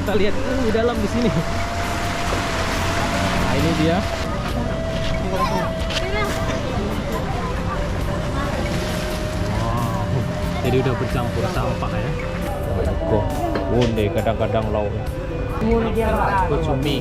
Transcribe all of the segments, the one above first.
kita lihat dalam di sini. Nah, ini dia. Wow. Jadi udah bercampur sampah ya. Kok bunde kadang-kadang lauknya. Kucumi.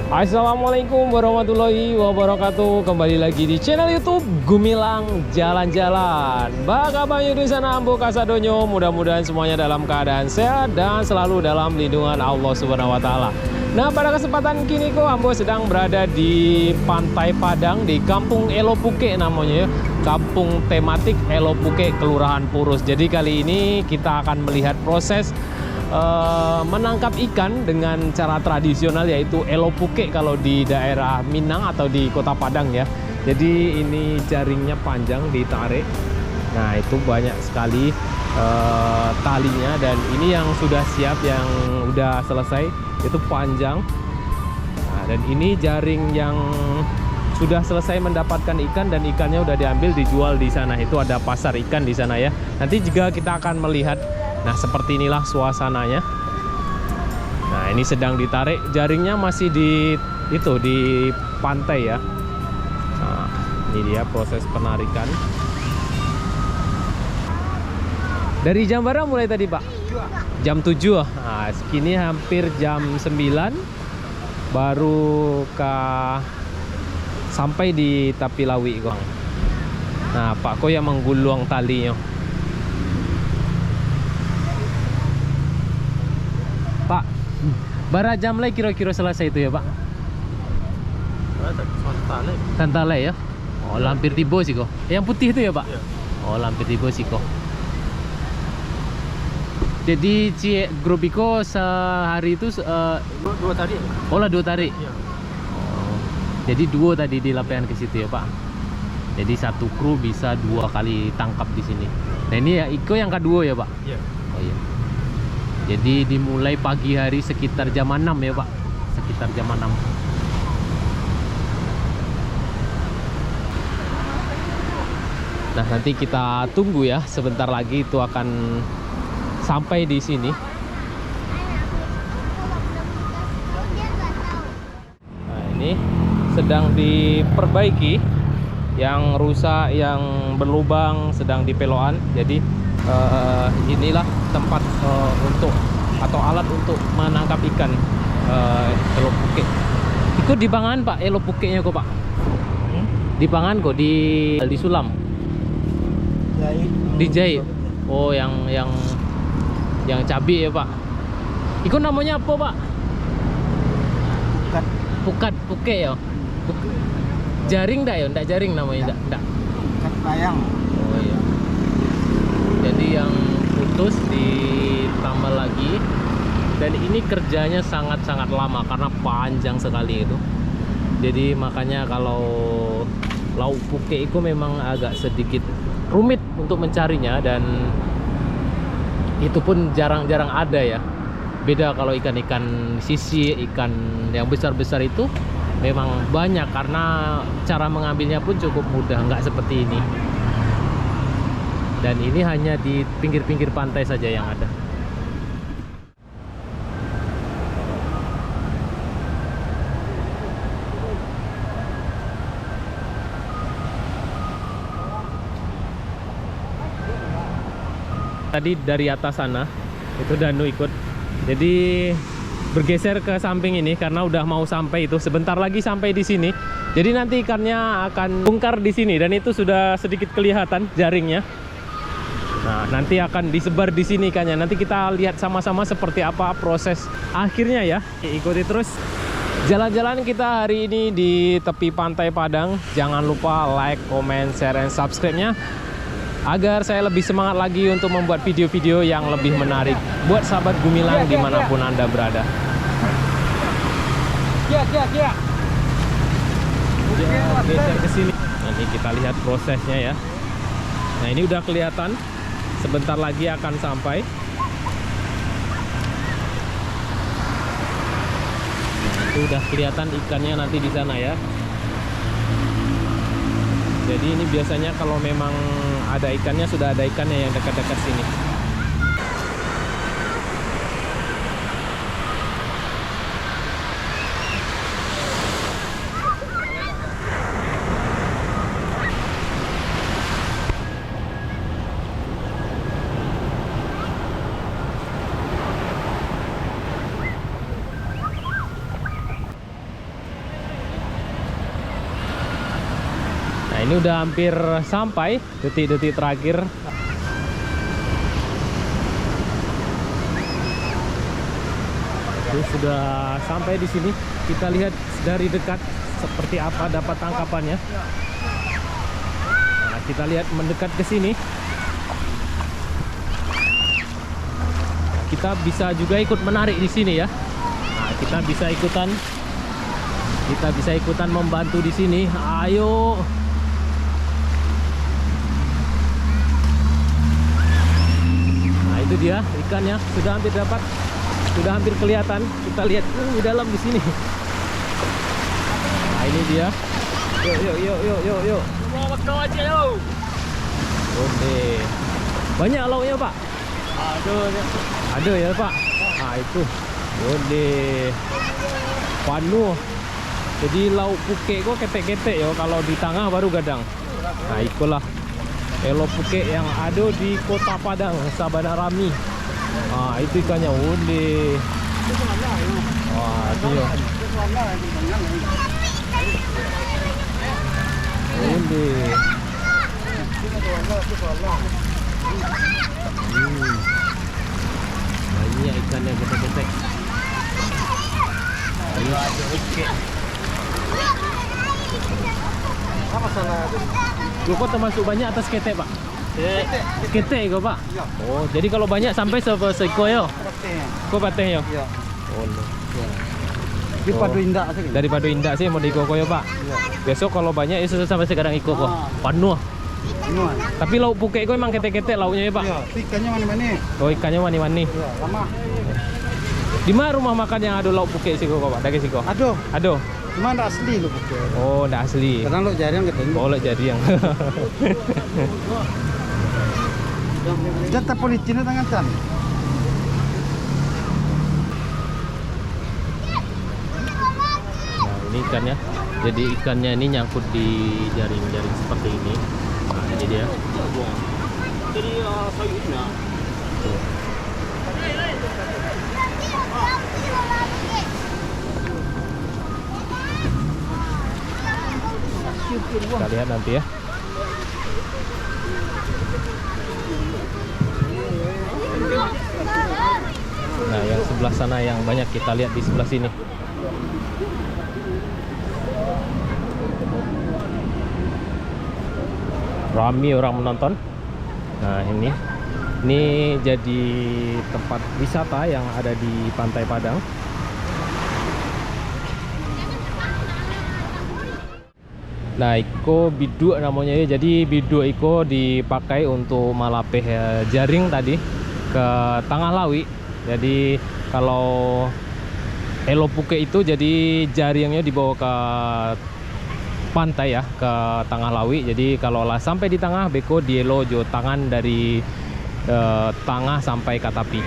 Assalamualaikum warahmatullahi wabarakatuh. Kembali lagi di channel YouTube Gumilang Jalan-Jalan. Bagaimana di sana ambo kasadonyo? Mudah-mudahan semuanya dalam keadaan sehat dan selalu dalam lindungan Allah Subhanahu wa taala. Nah, pada kesempatan kini kok ambo sedang berada di Pantai Padang di Kampung Elopuke namanya ya. Kampung tematik Elopuke, Kelurahan Purus. Jadi kali ini kita akan melihat proses menangkap ikan dengan cara tradisional, yaitu elopuke kalau di daerah Minang atau di Kota Padang ya. Jadi ini jaringnya panjang ditarik. Nah, itu banyak sekali talinya, dan ini yang sudah siap, yang udah selesai itu panjang. Nah, dan ini jaring yang sudah selesai mendapatkan ikan, dan ikannya udah diambil dijual di sana. Itu ada pasar ikan di sana ya. Nanti juga kita akan melihat. Nah, seperti inilah suasananya. Nah, ini sedang ditarik, jaringnya masih di pantai ya. Nah, ini dia proses penarikan. Dari jam berapa mulai tadi, Pak? Jam 7. Nah, kini hampir jam 9 baru sampai di Tapilawi kok. Nah, Pak Ko yang menggulung talinya. Pak, bara jam lagi kira-kira selesai itu ya, Pak? Santalai ya? Oh, lampir tiba sih kok. Yang putih itu ya, Pak? Ya. Oh, lampir tiba sih kok. Jadi grup Iko sehari itu dua tarik. Oh lah, 2 tarik. Ya. Oh, jadi 2 tadi di lapangan ke situ ya, Pak. Jadi satu kru bisa 2 kali tangkap di sini. Nah, ini ya Iko yang kedua ya, Pak? Iya. Oh iya. Jadi dimulai pagi hari sekitar jam 6 ya, Pak. Sekitar jam 6. Nah, nanti kita tunggu ya. Sebentar lagi itu akan sampai di sini. Nah, ini sedang diperbaiki. Yang rusak, yang berlubang sedang dipelokan. Jadi inilah tempat untuk atau alat untuk menangkap ikan elopuke. Ikut di pangan, Pak, elopukenya kok, Pak? Di pangan kok, disulam. Dijahit. Oh, yang cabai ya, Pak. Ikut namanya apa, Pak? Pukat, puke ya. Jaring dah ya, enggak jaring namanya, enggak. Pukat bayang. Oh iya. Jadi yang putus ditambah lagi, dan ini kerjanya sangat-sangat lama karena panjang sekali itu. Jadi makanya kalau lauk puke itu memang agak sedikit rumit untuk mencarinya, dan itu pun jarang-jarang ada ya. Beda kalau ikan-ikan sisi, ikan yang besar-besar itu memang banyak, karena cara mengambilnya pun cukup mudah, nggak seperti ini. Dan ini hanya di pinggir-pinggir pantai saja yang ada. Tadi dari atas sana itu Danu ikut, jadi bergeser ke samping ini karena udah mau sampai, itu sebentar lagi sampai di sini. Jadi nanti ikannya akan bongkar di sini, dan itu sudah sedikit kelihatan jaringnya. Nah, nanti akan disebar di sini ikannya. Nanti kita lihat sama-sama seperti apa proses akhirnya ya. Ikuti terus jalan-jalan kita hari ini di tepi Pantai Padang. Jangan lupa like, comment, share, dan subscribe-nya agar saya lebih semangat lagi untuk membuat video-video yang lebih menarik buat sahabat Gumilang dimanapun Anda berada. Geser ke sini. Ini kita lihat prosesnya ya. Nah, ini udah kelihatan, sebentar lagi akan sampai. Nah, itu udah kelihatan ikannya nanti di sana ya. Jadi ini biasanya kalau memang ada ikannya, sudah ada ikannya yang dekat-dekat sini. ini udah hampir sampai detik-detik terakhir. Oke, sudah sampai di sini. Kita lihat dari dekat seperti apa dapat tangkapannya. Nah, kita lihat mendekat ke sini. Kita bisa juga ikut menarik di sini ya. Nah, kita bisa ikutan membantu di sini. Ayo. Nah, itu dia ikannya sudah hampir dapat. Sudah hampir kelihatan. Kita lihat di dalam di sini. Nah, ini dia. Yuk. Oke. Banyak lauknya, Pak? Ada ya, Pak? Nah, itu. Oke. Penuh. Jadi lauk puke kok ketek-ketek ya, kalau di tengah baru gadang. Nah, itulah elo puke yang ada di Kota Padang, Sabana Rami. Ah, itu ikannya udah. Wah, itu ya. Udah. Banyak ikannya ketek-ketek. Apa salah? Kok termasuk banyak atas ketek, Pak? Ketek kok, Pak? Oh, jadi kalau banyak sampai seekor ya? Kok pateh ya? Iya. Oh, no. Di Padu Indah sih. Dari Padu Indah sih mau di Koko ya, Pak? Iya. Besok kalau banyak ya sampai sekarang ikut kok. Penuh. Tapi lauk puke kok emang ketek-ketek lauknya ya, Pak? Iya, ikannya mana-mana. Oh, ikannya wani-wani. Iya, lama. Di mana rumah makan yang ada lauk puke sih kok, Pak? Daging sih kok? Aduh. Cuma enggak asli lu bukan. Oh, enggak asli. Kadang lu jarang ketemu. Oh, lo jadi yang. Jatah politisnya tangan kan. Nah, ini ikannya. Jadi ikannya ini nyangkut di jaring-jaring seperti ini. Nah, ini dia. Jadi sayurnya. Kita lihat nanti ya. Nah, yang sebelah sana yang banyak kita lihat di sebelah sini. Ramai orang menonton. Nah, ini jadi tempat wisata yang ada di Pantai Padang. Nah, iko biduk namanya ya. Jadi biduk iko dipakai untuk malapeh jaring tadi ke tengah lawi. Jadi kalau elo puke itu jadi jaringnya dibawa ke pantai ya, ke tengah lawi. Jadi kalau lah sampai di tengah beko dielo jo tangan dari tengah sampai ke tapi.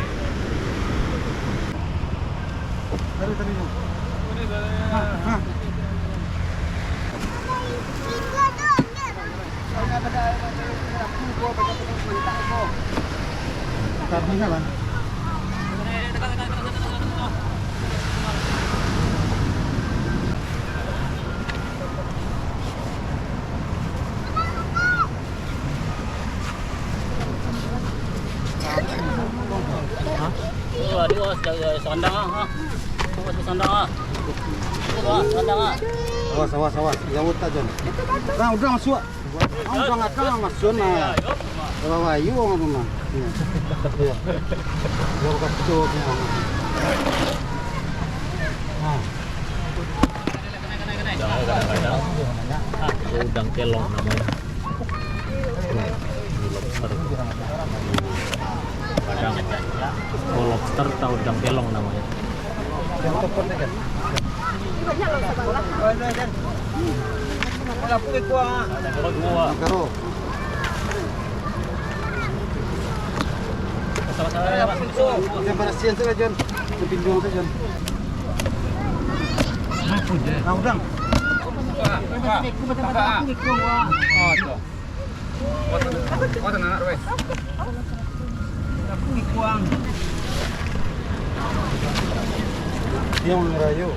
Karena kan. Awas. Jauh tajam. Nah, udah masuk. Udah ngakak masuk nah. Bawa ayu ngomong. Iya. Gua ketuk. Nah. Kadang-kadang udang kelong namanya. Lobster. Kadang lobster atau udang kelong namanya. Yang panasian saja, Jon. Pinjung saja, Jon. Nah, udang. Oh, tuh. Tenang, Roy. Aku ngikuang. Yang ngerayu.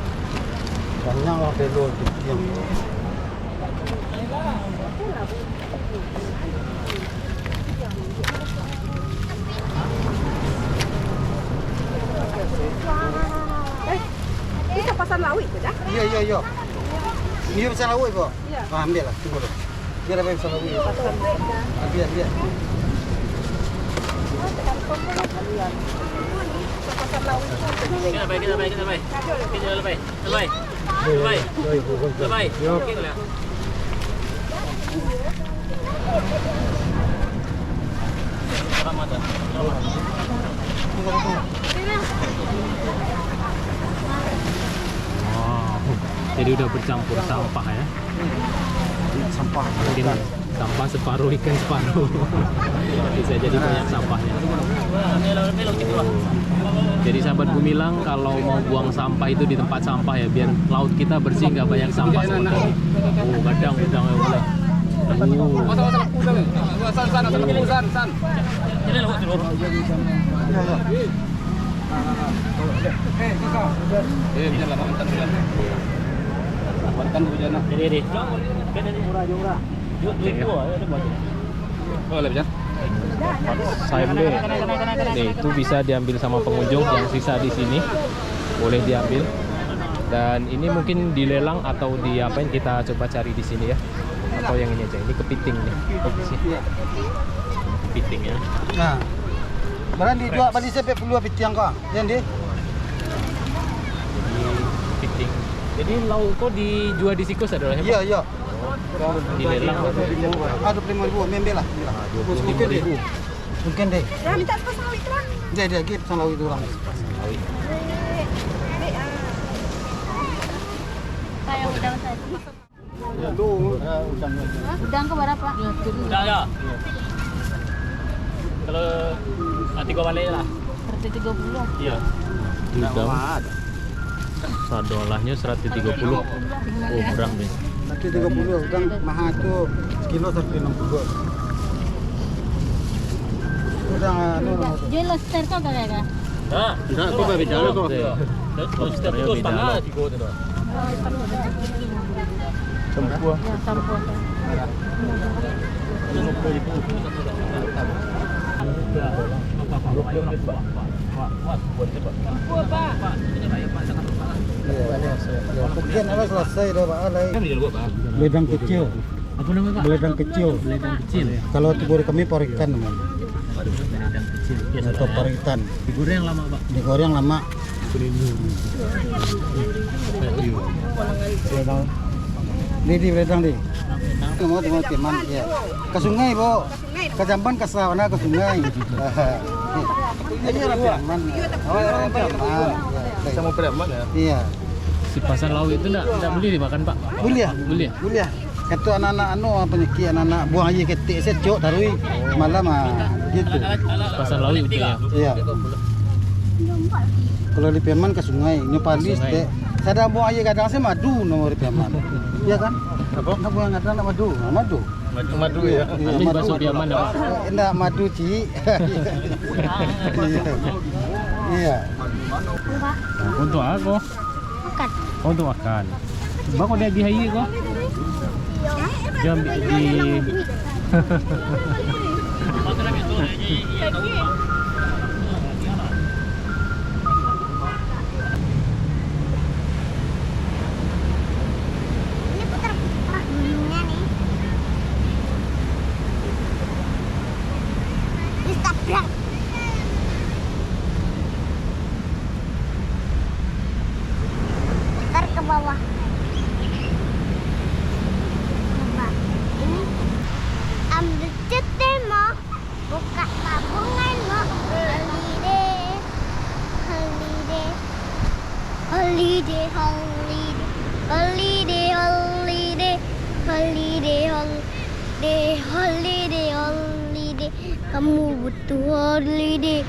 Kanyang lah belok yang. Bisa pasar lawit tu dah. Iya, iya, iya. Ini bisa lauk, Ibu? Iya. Ambil lah, tunggu dulu. Biar apa bisa lauk. Biar, biar. Kita baik. Wow, jadi udah bercampur sampah ya. Sampah. Mungkin sampah separuh, ikan separuh. Bisa jadi banyak sampahnya. Jadi sahabat Gumilang, kalau mau buang sampah itu di tempat sampah ya, biar laut kita bersih, nggak banyak sampah seperti ini. Oh, gadang ya boleh. Saimbe. Nih, itu bisa diambil sama pengunjung yang sisa di sini. Boleh diambil. Dan ini mungkin dilelang atau diapain, kita coba cari di sini ya. Atau yang ini aja. Ini kepiting nih. Kepiting ya. Nah. Barang dijual balik sampai puluh pitiang kok. Yang dia. Jadi kepiting. Jadi lauk kok dijual di sikus ada Iya, iya. Dilelang. Ada 25.000, member lah. 25.000. Mungkin deh. Ya minta pasar lawit tu lah. Dia gitu sama lauk itu orang. Kayak udang tadi. Udang. Udang ke berapa? Ya. Kalau nanti gua balik lah. 130. Iya. Udang. Sadolahnya 130. Oh, murah deh. 130 udang mahal tu sekilo 160. Udang Jual lobster kau kagak? Hah? Enggak, aku baru bicara kok. Lobster itu setengah tiga tu. Cempua. Ya, campur. Bagian apa selesai dah Pak Alai. Beledang kecil. Apa namanya Pak? Beledang kecil. Beledang kecil ya. Kalau tibur kami porikan namanya. Beledang kecil. Atau porikan. Digoreng lama Pak. Digoreng lama. Beledang. Di beledang di. Mau teman ya. Ke sungai, Bu. Ke jamban ke sawana ke sungai. Ini orang Preman. Oh, orang Preman. Sama preman ya. Iya. Si pasar laut itu enggak beli dimakan Pak? Beli ya? Beli ya? Beli ya? Kata anak-anak penyeki anak-anak buang aja ketik secok tarui malam gitu. Pasar laut itu ya. Iya. Kalau di Preman ke sungai, nyopalis Sungai. teh. Saya buang aja kadang saya madu nomor di Preman. Iya kan? Apa? Nak buang kadang nak madu. Madu. Madu ya. Ini bakso Piaman ya Pak? Enggak madu, Ci. Iya. Untuk aku. Makan. Untuk makan. Bang kau dia gihai kok? Jam di Ini putar dulunya nih. Ditabrak. Putar ke bawah. Coba. Ini ambil cetemo, buka tabunganmu. Holiday, holiday, holiday, holiday, holiday, holiday, holiday, holiday, holiday. Kamu butuh holiday.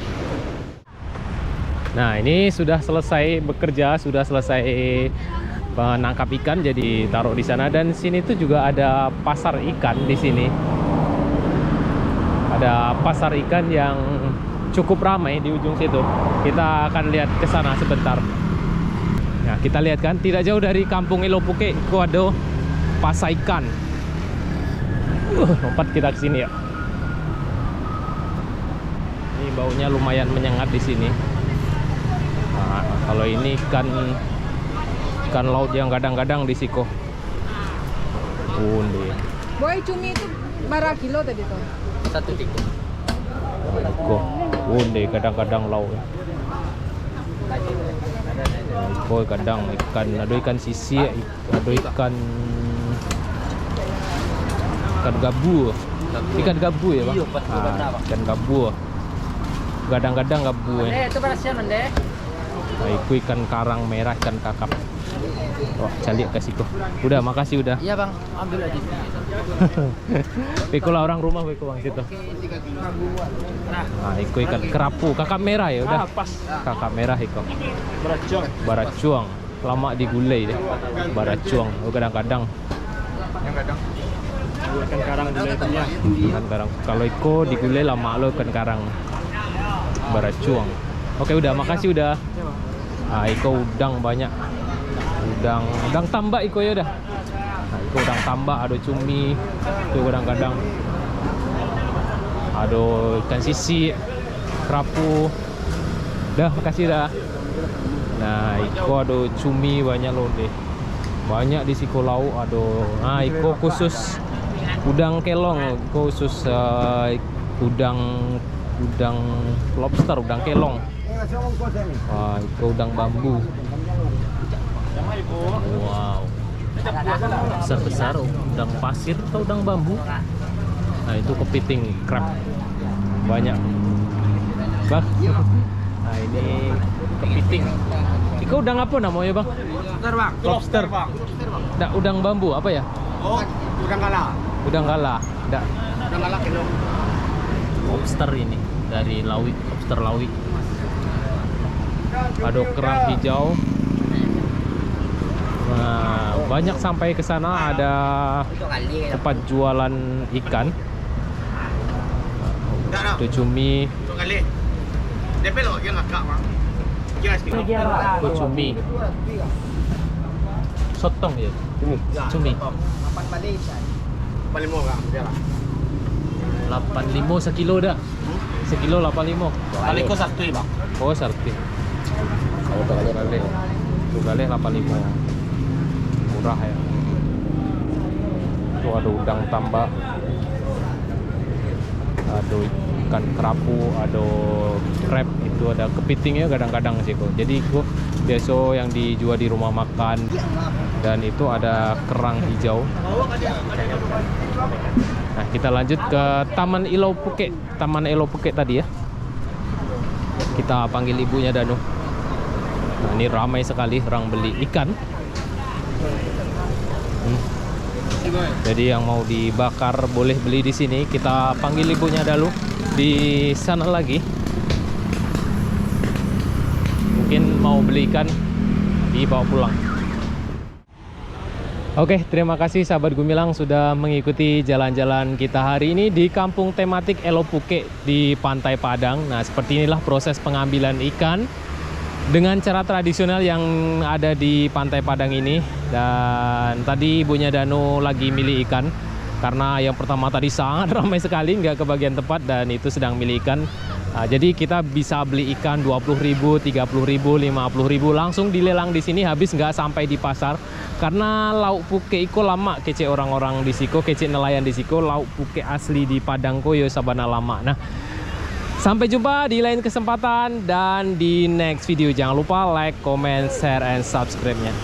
Nah, ini sudah selesai bekerja, sudah selesai menangkap ikan, jadi taruh di sana. Dan sini tuh juga ada pasar ikan di sini. Ada pasar ikan yang cukup ramai di ujung situ. Kita akan lihat ke sana sebentar. Nah, kita lihat kan, tidak jauh dari kampung Ilopuke itu ada pasar ikan. Lompat kita ke sini ya. Ini baunya lumayan menyengat di sini. Nah, kalau ini ikan laut yang kadang-kadang di Siko. Bunde. Boy, cumi itu berapa kilo tadi tuh? 1 tiko. Iko. Bunde kadang-kadang laut. Iko kadang ikan, ada ikan sisi, ada ikan gabu. Ikan gabu ya, Bang? Ikan gabu. Kadang-kadang gabu ya. Itu berapa Mende? Nah, itu ikan karang merah, ikan kakap. Wah, calik kasih kok. Udah, makasih udah. Iya bang, ambil aja. Piko lah orang rumah piko bang situ. Nah, itu ikan kerapu, kakap merah ya udah. Pas. Kakap merah itu. Beracuang. Baracuang. Lama digulai deh. Baracuang. Kadang-kadang. Yang kadang. Ikan karang gulai punya. Ikan karang. Kalau iko digulai lama lo ikan karang. Baracuang. Oke udah, makasih udah. Ah, iko udang banyak. Udang tambak iko ya udah. Nah, iko udang tambak, ada cumi, itu kadang-kadang. Ada ikan sisi, kerapu. Dah, makasih dah. Nah, iko ada cumi banyak loh deh. Banyak di Siko laut ada. Nah, iko khusus udang kelong, iko khusus udang lobster, udang kelong. Wah, itu udang bambu. Wow, besar-besar udang pasir atau udang bambu. Nah, itu kepiting crab banyak. Bang, nah ini kepiting. Itu udang apa namanya bang? Lobster bang. Nggak, udang bambu apa ya? Oh, udang galah. Udang galah. Nggak. Udang galah kilo. Lobster ini dari laut, lobster laut. Ada kerang hijau. Nah, banyak sampai ke sana ada tempat jualan ikan. Ada cumi. Ada cumi. Sotong ya. Cumi. 85 sekilo dah. Sekilo 85. Aliko 1 bang. Oh, sarti. Galih 85. Murah ya. Itu ada udang tambak. Ada ikan kerapu, ada crab, itu ada kepitingnya kadang-kadang sih kok. Jadi itu biasa yang dijual di rumah makan. Dan itu ada kerang hijau. Nah, kita lanjut ke Taman Ilo Puke. Taman Ilo Puke tadi ya. Kita panggil ibunya Danu. Nah, ini ramai sekali orang beli ikan. Jadi yang mau dibakar boleh beli di sini. Kita panggil ibunya dulu di sana lagi. Mungkin mau beli ikan dibawa pulang. Oke, terima kasih sahabat Gumilang sudah mengikuti jalan-jalan kita hari ini di kampung tematik Elo Puke di Pantai Padang. Nah, seperti inilah proses pengambilan ikan dengan cara tradisional yang ada di Pantai Padang ini. Dan tadi ibunya Danu lagi milih ikan karena yang pertama tadi sangat ramai sekali, nggak kebagian tempat, dan itu sedang milih ikan. Nah, jadi kita bisa beli ikan 20.000, 30.000, 50.000 langsung dilelang di sini, habis nggak sampai di pasar. Karena lauk puke iko lama kece orang-orang di Siko, kece nelayan di Siko, lauk puke asli di Padang koyo sabana lama. Nah, sampai jumpa di lain kesempatan dan di next video. Jangan lupa like, comment, share, and subscribe-nya.